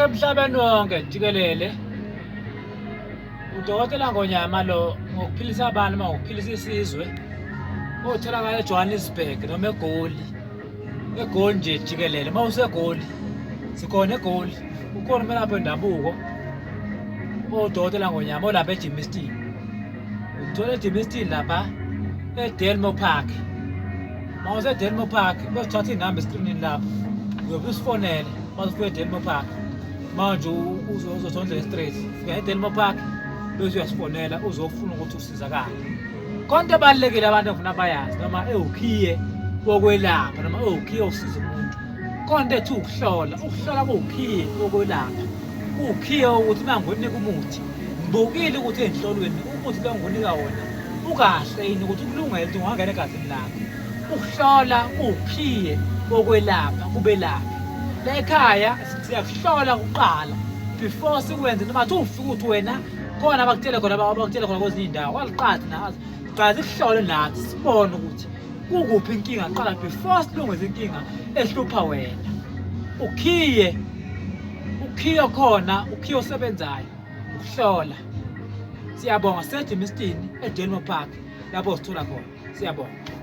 ke emhlabeni wonke jikelele udokotela Ngonyama lo ngokuphilisa abantu ngokuphilisa isizwe otholakala eJohannesburg noma eGoli eGoli nje jikelele mawusegoli sikhona eGoli ukhona umelaphi wendabuko odokotela Ngonyama olapha eJimmiston uthola eJimmiston lapha eDelmo Park mawuseDelmo Park bosithatha inamba escreenini lapho uyobe usifonele mawufika eDelmo Park manje uzothola straight fika eDelmo Park bese uyasifonela uzofuna ukuthi usizakale konke ebalekile abantu ngifuna bayazi noma ewukhiye wokwelapha noma ewukhiye usiza umuntu konke ethi ukuhlola kuwukhiye wokwelapha ukhiye ukuthi manginika umuthi ngibukile ukuthi enhlolweni umuthi lo nginika wona ukahle yini ukuthi kulungele ukuthi ungangena egazini lakho ukuhlola ukhiye wokwelapha kubelaphi la ekhaya siyakuhlola kuqala before sikwenze noma uthi ufika ukuthi wena khona abakutshela khona kwezinye indawo waliqhathi nazo qala sikuhlole nathi sibone ukuthi kukuphi inkinga qala before silungise inkinga ehlupha wena ukhiye khona ukhiye osebenzayo ukuhlola siyabonga seJimmiston eDelmo Park lapho sithola khona siyabonga.